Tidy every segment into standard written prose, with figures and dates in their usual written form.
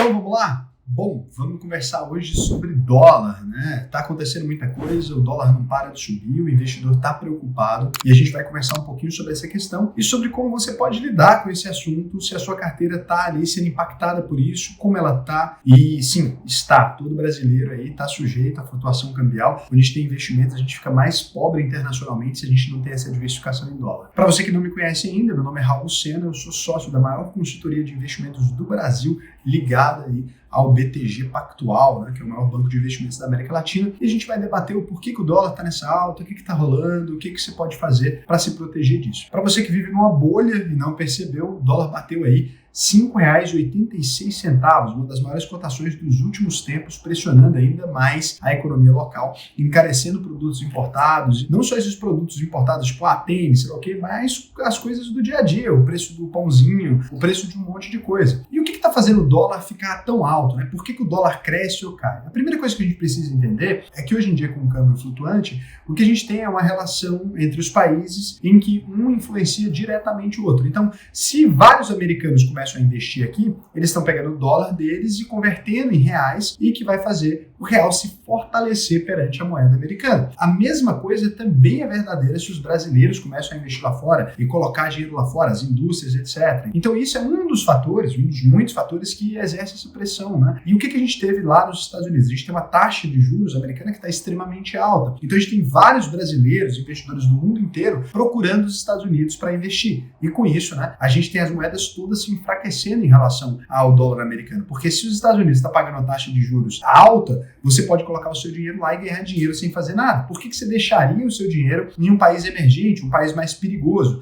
Então vamos lá? Bom, vamos conversar hoje sobre dólar, né? Tá acontecendo muita coisa, o dólar não para de subir, o investidor tá preocupado e a gente vai conversar um pouquinho sobre essa questão e sobre como você pode lidar com esse assunto, se a sua carteira tá ali sendo impactada por isso, como ela tá e sim, está, todo brasileiro aí tá sujeito à flutuação cambial. Quando a gente tem investimentos, a gente fica mais pobre internacionalmente se a gente não tem essa diversificação em dólar. Para você que não me conhece ainda, meu nome é Raul Sena, eu sou sócio da maior consultoria de investimentos do Brasil, ligada aí ao BTG Pactual, né, que é o maior banco de investimentos da América Latina, e a gente vai debater o porquê que o dólar está nessa alta, o que está rolando, o que você pode fazer para se proteger disso. Para você que vive numa bolha e não percebeu, o dólar bateu aí R$ 5,86, uma das maiores cotações dos últimos tempos, pressionando ainda mais a economia local, encarecendo produtos importados, e não só esses produtos importados, tipo tênis, sei lá o quê, mas as coisas do dia a dia, o preço do pãozinho, o preço de um monte de coisa. E o que está fazendo o dólar ficar tão alto, né? Por que o dólar cresce ou cai? A primeira coisa que a gente precisa entender é que hoje em dia, com o câmbio flutuante, o que a gente tem é uma relação entre os países em que um influencia diretamente o outro. Então, se vários americanos começam a investir aqui, eles estão pegando o dólar deles e convertendo em reais, e que vai fazer o real se fortalecer perante a moeda americana. A mesma coisa também é verdadeira se os brasileiros começam a investir lá fora e colocar dinheiro lá fora, as indústrias, etc. Então isso é um dos fatores, um dos muitos fatores que exerce essa pressão, né? E o que a gente teve lá nos Estados Unidos? A gente tem uma taxa de juros americana que está extremamente alta. Então a gente tem vários brasileiros, investidores do mundo inteiro, procurando os Estados Unidos para investir. E com isso, né, a gente tem as moedas todas se enfraquecendo em relação ao dólar americano. Porque se os Estados Unidos estão pagando uma taxa de juros alta, você pode colocar o seu dinheiro lá e ganhar dinheiro sem fazer nada. Por que você deixaria o seu dinheiro em um país emergente, um país mais perigoso?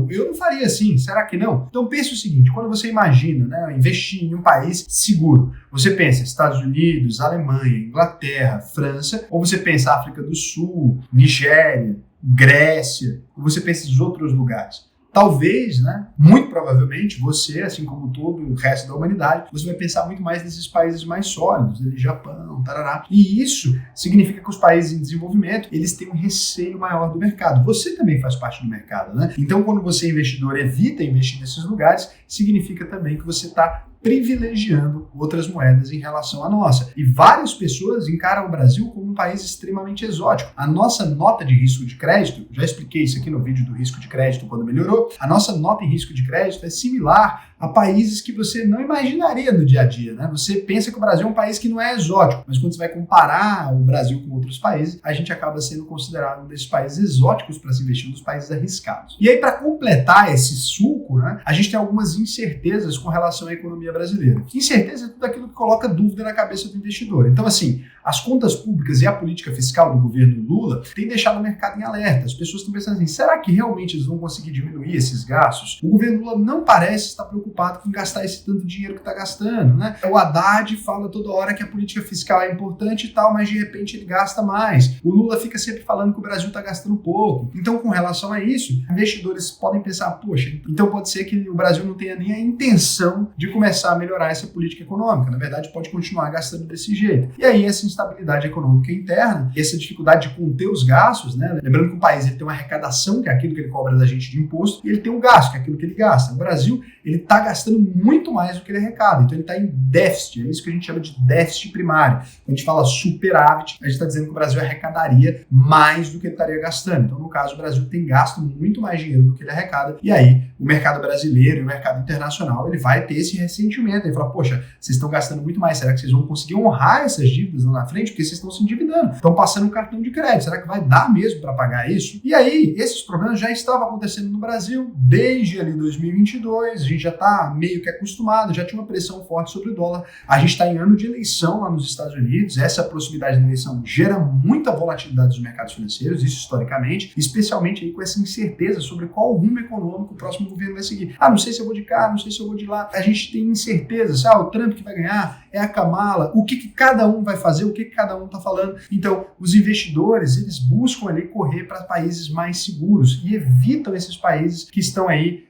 Eu não faria assim, será que não? Então pense o seguinte, quando você imagina, né, investir em um país seguro, você pensa Estados Unidos, Alemanha, Inglaterra, França, ou você pensa África do Sul, Nigéria, Grécia, ou você pensa em outros lugares? Talvez, né, muito provavelmente, você, assim como todo o resto da humanidade, você vai pensar muito mais nesses países mais sólidos, Japão, tarará. E isso significa que os países em desenvolvimento, eles têm um receio maior do mercado. Você também faz parte do mercado, né? Então, quando você, investidor, evita investir nesses lugares, significa também que você está privilegiando outras moedas em relação à nossa. E várias pessoas encaram o Brasil como um país extremamente exótico. A nossa nota de risco de crédito, já expliquei isso aqui no vídeo do risco de crédito quando melhorou, a nossa nota em risco de crédito é similar a países que você não imaginaria no dia a dia, né? Você pensa que o Brasil é um país que não é exótico, mas quando você vai comparar o Brasil com outros países, a gente acaba sendo considerado um desses países exóticos para se investir, um dos países arriscados. E aí, para completar esse suco, né, a gente tem algumas incertezas com relação à economia brasileira. Incerteza é tudo aquilo que coloca dúvida na cabeça do investidor. Então, assim, as contas públicas e a política fiscal do governo Lula têm deixado o mercado em alerta. As pessoas estão pensando assim, será que realmente eles vão conseguir diminuir esses gastos? O governo Lula não parece estar preocupado com gastar esse tanto de dinheiro que está gastando, né? O Haddad fala toda hora que a política fiscal é importante e tal, mas de repente ele gasta mais. O Lula fica sempre falando que o Brasil está gastando pouco. Então, com relação a isso, investidores podem pensar, poxa, então pode ser que o Brasil não tenha nem a intenção de começar a melhorar essa política econômica. Na verdade, pode continuar gastando desse jeito. E aí, essa instabilidade econômica interna, essa dificuldade de conter os gastos, né? Lembrando que o país ele tem uma arrecadação, que é aquilo que ele cobra da gente de imposto, e ele tem um gasto, que é aquilo que ele gasta. O Brasil, ele está gastando muito mais do que ele arrecada. Então, ele está em déficit. É isso que a gente chama de déficit primário. Quando a gente fala superávit, a gente está dizendo que o Brasil arrecadaria mais do que ele estaria gastando. Então, no caso, o Brasil tem gasto muito mais dinheiro do que ele arrecada. E aí, o mercado brasileiro e o mercado internacional, ele vai ter esse ressentimento. Ele fala, poxa, vocês estão gastando muito mais. Será que vocês vão conseguir honrar essas dívidas lá na frente? Porque vocês estão se endividando. Estão passando um cartão de crédito. Será que vai dar mesmo para pagar isso? E aí, esses problemas já estavam acontecendo no Brasil desde ali 2022. A gente já está meio que acostumado, já tinha uma pressão forte sobre o dólar. A gente está em ano de eleição lá nos Estados Unidos. Essa proximidade da eleição gera muita volatilidade dos mercados financeiros, isso historicamente, especialmente aí com essa incerteza sobre qual rumo econômico o próximo governo vai seguir. Não sei se eu vou de cá, não sei se eu vou de lá. A gente tem incertezas, o Trump que vai ganhar, é a Kamala, o que cada um vai fazer, o que cada um está falando. Então, os investidores, eles buscam ali correr para países mais seguros e evitam esses países que estão aí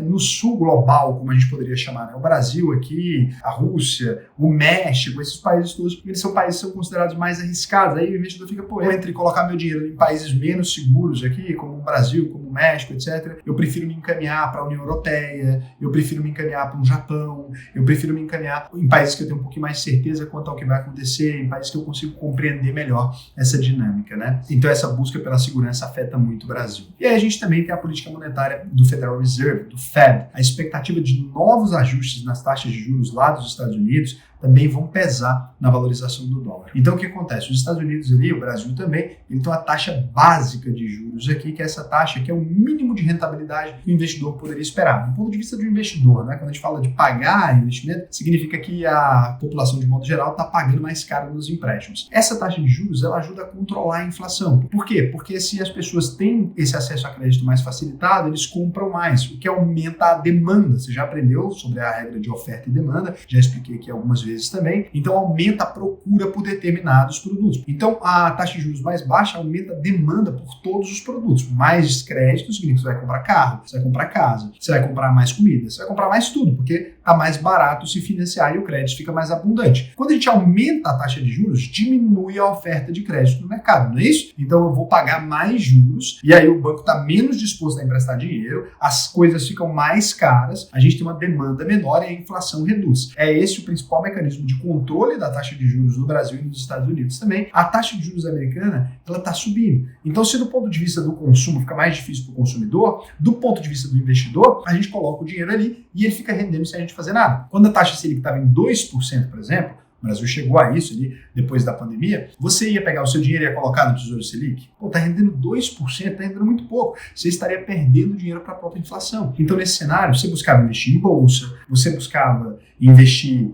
no sul global, como a gente poderia chamar, né? O Brasil aqui, a Rússia, o México, esses países todos, eles são países que são considerados mais arriscados. Aí o investidor fica, entre colocar meu dinheiro em países menos seguros aqui, como o Brasil, como o México, etc., eu prefiro me encaminhar para a União Europeia, eu prefiro me encaminhar para um Japão, eu prefiro me encaminhar em países que eu tenho um pouquinho mais de certeza quanto ao que vai acontecer, em países que eu consigo compreender melhor essa dinâmica, né? Então essa busca pela segurança afeta muito o Brasil. E aí a gente também tem a política monetária do Federal Reserve, do Fed. A expectativa de novos ajustes nas taxas de juros lá dos Estados Unidos também vão pesar na valorização do dólar. Então o que acontece? Os Estados Unidos ali, o Brasil também, ele tem uma taxa básica de juros aqui, que é essa taxa que é o mínimo de rentabilidade que o investidor poderia esperar. Do ponto de vista do investidor, né? Quando a gente fala de pagar investimento, significa que a população de modo geral está pagando mais caro nos empréstimos. Essa taxa de juros, ela ajuda a controlar a inflação. Por quê? Porque se as pessoas têm esse acesso a crédito mais facilitado, eles compram mais, o que aumenta a demanda. Você já aprendeu sobre a regra de oferta e demanda, já expliquei aqui algumas vezes também. Então aumenta a procura por determinados produtos. Então a taxa de juros mais baixa aumenta a demanda por todos os produtos. Mais crédito significa que você vai comprar carro, você vai comprar casa, você vai comprar mais comida, você vai comprar mais tudo, porque está mais barato se financiar e o crédito fica mais abundante. Quando a gente aumenta a taxa de juros, diminui a oferta de crédito no mercado, não é isso? Então eu vou pagar mais juros e aí o banco está menos disposto a emprestar dinheiro, as coisas ficam mais caras, a gente tem uma demanda menor e a inflação reduz. É esse o principal mecanismo de controle da taxa de juros no Brasil e nos Estados Unidos também. A taxa de juros americana, ela está subindo. Então, se do ponto de vista do consumo fica mais difícil para o consumidor, do ponto de vista do investidor, a gente coloca o dinheiro ali e ele fica rendendo sem a gente fazer nada. Quando a taxa Selic estava em 2%, por exemplo, o Brasil chegou a isso ali depois da pandemia, você ia pegar o seu dinheiro e ia colocar no Tesouro Selic? Pô, tá rendendo 2%, tá rendendo muito pouco. Você estaria perdendo dinheiro para a própria inflação. Então, nesse cenário, você buscava investir em bolsa, você buscava investir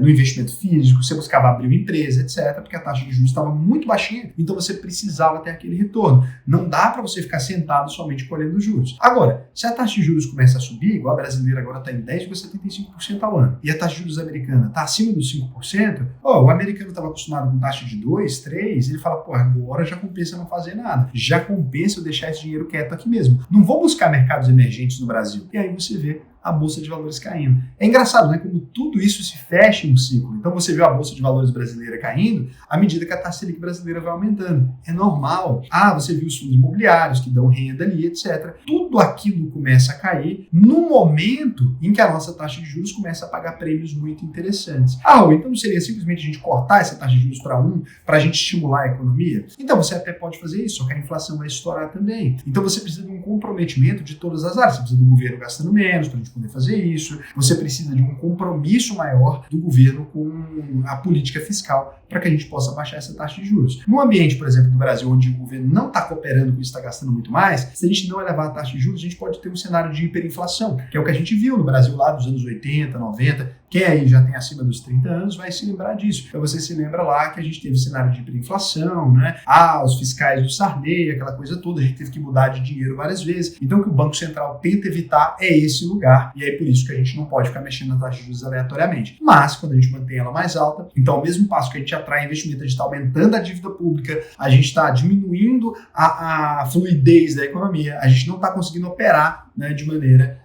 no investimento físico, você buscava abrir uma empresa, etc., porque a taxa de juros estava muito baixinha, então você precisava ter aquele retorno. Não dá para você ficar sentado somente colhendo juros. Agora, se a taxa de juros começa a subir, igual a brasileira agora está em 10,75% ao ano, e a taxa de juros americana está acima dos 5%, o americano estava acostumado com taxa de 2, 3, ele fala, pô, agora já compensa não fazer nada, já compensa eu deixar esse dinheiro quieto aqui mesmo. Não vou buscar mercados emergentes no Brasil. E aí você vê a Bolsa de Valores caindo. É engraçado, né? Como tudo isso se fecha em um ciclo. Então você vê a Bolsa de Valores brasileira caindo à medida que a taxa Selic brasileira vai aumentando. É normal. Você viu os fundos imobiliários que dão renda ali, etc. Tudo aquilo começa a cair no momento em que a nossa taxa de juros começa a pagar prêmios muito interessantes. Então não seria simplesmente a gente cortar essa taxa de juros para 1 para a gente estimular a economia? Então você até pode fazer isso, só que a inflação vai estourar também. Então você precisa de um comprometimento de todas as áreas. Você precisa do governo gastando menos para a gente poder fazer isso, você precisa de um compromisso maior do governo com a política fiscal para que a gente possa baixar essa taxa de juros. No ambiente, por exemplo, do Brasil, onde o governo não está cooperando com isso, está gastando muito mais, se a gente não elevar a taxa de juros, a gente pode ter um cenário de hiperinflação, que é o que a gente viu no Brasil lá dos anos 80, 90, quem aí já tem acima dos 30 anos vai se lembrar disso. Então você se lembra lá que a gente teve cenário de hiperinflação, né? Os fiscais do Sarney, aquela coisa toda, a gente teve que mudar de dinheiro várias vezes. Então o que o Banco Central tenta evitar é esse lugar, e é por isso que a gente não pode ficar mexendo na taxa de juros aleatoriamente. Mas quando a gente mantém ela mais alta, então ao mesmo passo que a gente atrai investimento, a gente está aumentando a dívida pública, a gente está diminuindo a fluidez da economia, a gente não está conseguindo operar, né, de maneira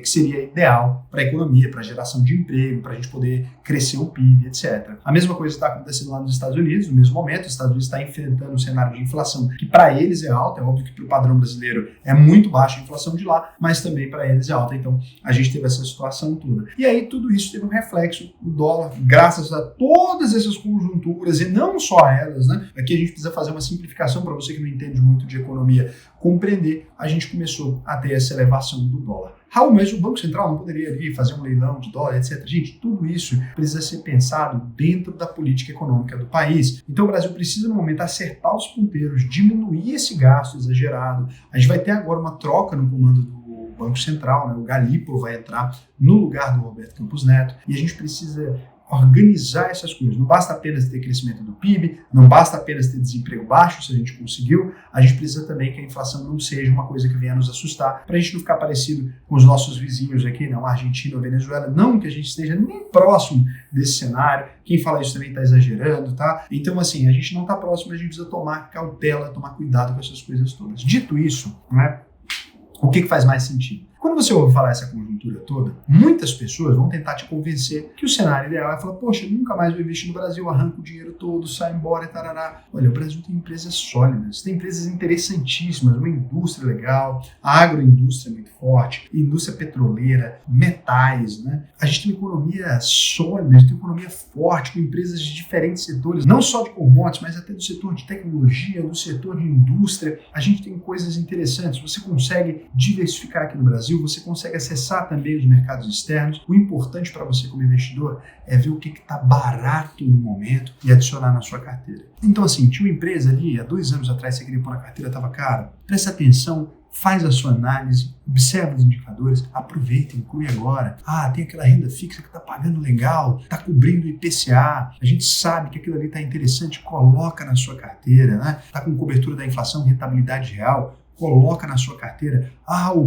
que seria ideal para a economia, para a geração de emprego, para a gente poder crescer o PIB, etc. A mesma coisa está acontecendo lá nos Estados Unidos, no mesmo momento, os Estados Unidos está enfrentando um cenário de inflação que para eles é alta, é óbvio que para o padrão brasileiro é muito baixa a inflação de lá, mas também para eles é alta, então a gente teve essa situação toda. E aí tudo isso teve um reflexo no dólar, graças a todas essas conjunturas, e não só a elas, né? Aqui a gente precisa fazer uma simplificação para você que não entende muito de economia compreender, a gente começou a ter essa elevação do dólar. Mas o Banco Central não poderia ali fazer um leilão de dólar, etc. Gente, tudo isso precisa ser pensado dentro da política econômica do país. Então o Brasil precisa, no momento, acertar os ponteiros, diminuir esse gasto exagerado. A gente vai ter agora uma troca no comando do Banco Central, né? O Galípolo vai entrar no lugar do Roberto Campos Neto, e a gente precisa organizar essas coisas. Não basta apenas ter crescimento do PIB, não basta apenas ter desemprego baixo, se a gente conseguiu, a gente precisa também que a inflação não seja uma coisa que venha nos assustar, para a gente não ficar parecido com os nossos vizinhos aqui, não, Argentina ou Venezuela, não que a gente esteja nem próximo desse cenário, quem fala isso também está exagerando, tá? Então, assim, a gente não está próximo, a gente precisa tomar cautela, tomar cuidado com essas coisas todas. Dito isso, né, o que faz mais sentido? Quando você ouve falar essa conjuntura toda, muitas pessoas vão tentar te convencer que o cenário ideal é falar, poxa, nunca mais vou investir no Brasil, arranco o dinheiro todo, sai embora e tarará. Olha, o Brasil tem empresas sólidas, tem empresas interessantíssimas, uma indústria legal, a agroindústria muito forte, indústria petroleira, metais, né? A gente tem uma economia sólida, a gente tem uma economia forte, com empresas de diferentes setores, não só de commodities, mas até do setor de tecnologia, do setor de indústria. A gente tem coisas interessantes, você consegue diversificar aqui no Brasil, você consegue acessar também os mercados externos. O importante para você como investidor é ver o que está barato no momento e adicionar na sua carteira. Então assim, tinha uma empresa ali, há 2 anos atrás você queria pôr na carteira, estava cara. Presta atenção, faz a sua análise, observa os indicadores, aproveita, inclui agora. Tem aquela renda fixa que está pagando legal, está cobrindo o IPCA, a gente sabe que aquilo ali está interessante, coloca na sua carteira, né? Está com cobertura da inflação, rentabilidade real, coloca na sua carteira.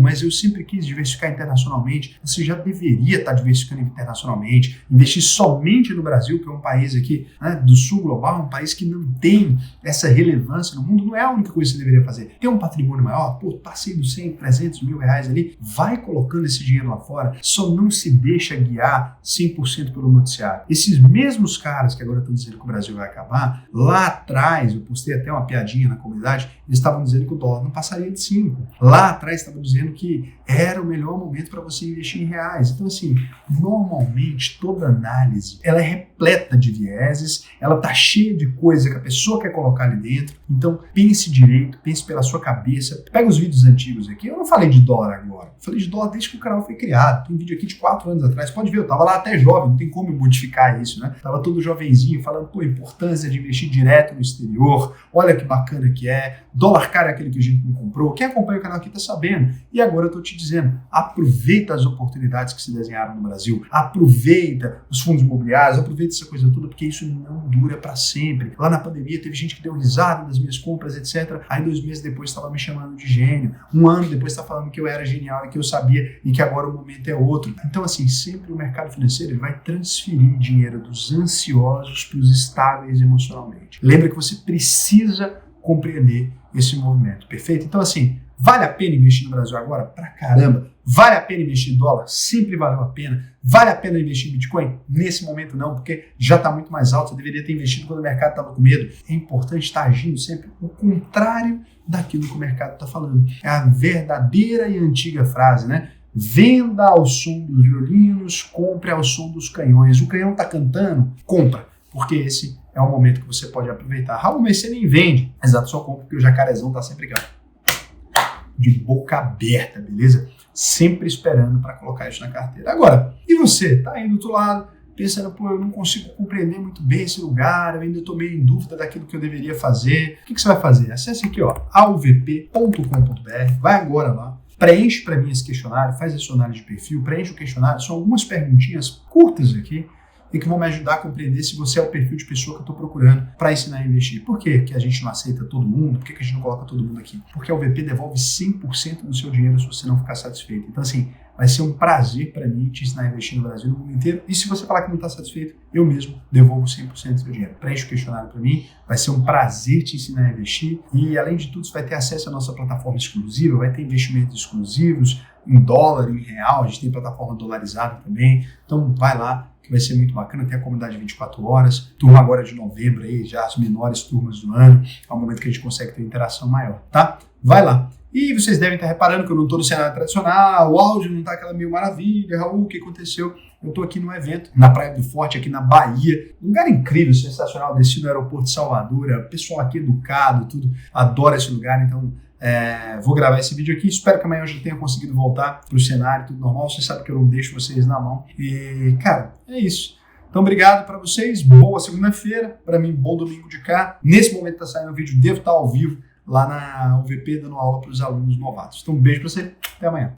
Mas eu sempre quis diversificar internacionalmente. Você já deveria estar diversificando internacionalmente, investir somente no Brasil, que é um país aqui, né, do sul global, um país que não tem essa relevância no mundo, não é a única coisa que você deveria fazer. Ter um patrimônio maior, passei dos 100, 300 mil reais ali, vai colocando esse dinheiro lá fora, só não se deixa guiar 100% pelo noticiário. Esses mesmos caras que agora estão dizendo que o Brasil vai acabar, lá atrás, eu postei até uma piadinha na comunidade, eles estavam dizendo que o dólar não passaria de 5. Lá atrás estavam dizendo que era o melhor momento para você investir em reais. Então assim, normalmente toda análise, ela é repleta de vieses, ela tá cheia de coisa que a pessoa quer colocar ali dentro. Então pense direito, pense pela sua cabeça. Pega os vídeos antigos aqui, eu não falei de dólar agora, eu falei de dólar desde que o canal foi criado. Tem um vídeo aqui de 4 anos atrás, pode ver, eu tava lá até jovem, não tem como modificar isso, né? Tava todo jovenzinho falando, a importância de investir direto no exterior, olha que bacana que é, dólar caro é aquele que a gente não comprou. Quem acompanha o canal aqui tá sabendo. E agora eu tô te dizendo, aproveita as oportunidades que se desenharam no Brasil, aproveita os fundos imobiliários, aproveita essa coisa toda, porque isso não dura para sempre. Lá na pandemia teve gente que deu risada das minhas compras, etc. Aí 2 meses depois estava me chamando de gênio. 1 ano depois está falando que eu era genial e que eu sabia e que agora o momento é outro. Então assim, sempre o mercado financeiro ele vai transferir dinheiro dos ansiosos para os estáveis emocionalmente. Lembra que você precisa compreender esse movimento, perfeito? Então assim, vale a pena investir no Brasil agora? Pra caramba. Vale a pena investir em dólar? Sempre valeu a pena. Vale a pena investir em Bitcoin? Nesse momento não, porque já está muito mais alto. Você deveria ter investido quando o mercado estava com medo. É importante estar agindo sempre o contrário daquilo que o mercado está falando. É a verdadeira e antiga frase, né? Venda ao som dos violinos, compre ao som dos canhões. O canhão está cantando? Compra, porque esse é o momento que você pode aproveitar. Raul, mas você nem vende. Exato, só compra porque o jacarezão está sempre de boca aberta, beleza? Sempre esperando para colocar isso na carteira. Agora, e você? Tá aí do outro lado, pensando, eu não consigo compreender muito bem esse lugar, eu ainda estou meio em dúvida daquilo que eu deveria fazer. O que você vai fazer? Acesse aqui, auvp.com.br, vai agora lá, preenche para mim esse questionário, faz a sua análise de perfil, preenche o questionário, são algumas perguntinhas curtas aqui, e que vão me ajudar a compreender se você é o perfil de pessoa que eu estou procurando para ensinar a investir. Por que a gente não aceita todo mundo? Por que a gente não coloca todo mundo aqui? Porque a UVP devolve 100% do seu dinheiro se você não ficar satisfeito. Então assim, vai ser um prazer para mim te ensinar a investir no Brasil no mundo inteiro. E se você falar que não está satisfeito, eu mesmo devolvo 100% do seu dinheiro. Preenche o questionário para mim, vai ser um prazer te ensinar a investir. E além de tudo, você vai ter acesso à nossa plataforma exclusiva, vai ter investimentos exclusivos em dólar, em real, a gente tem plataforma dolarizada também. Então vai lá, que vai ser muito bacana, tem a comunidade 24 horas, turma agora de novembro aí, já as menores turmas do ano, é o momento que a gente consegue ter interação maior, tá? Vai lá. E vocês devem estar reparando que eu não estou no cenário tradicional, o áudio não está aquela mil maravilha, Raul, o que aconteceu? Eu estou aqui num evento na Praia do Forte, aqui na Bahia, um lugar incrível, sensacional, desci no aeroporto de Salvador, o pessoal aqui educado, tudo, adora esse lugar, então vou gravar esse vídeo aqui, espero que amanhã eu já tenha conseguido voltar para o cenário, tudo normal, você sabe que eu não deixo vocês na mão, e cara, é isso. Então, obrigado para vocês, boa segunda-feira, para mim, bom domingo de cá, nesse momento está saindo o vídeo, devo estar ao vivo, lá na UVP, dando aula para os alunos novatos. Então, um beijo para você, até amanhã.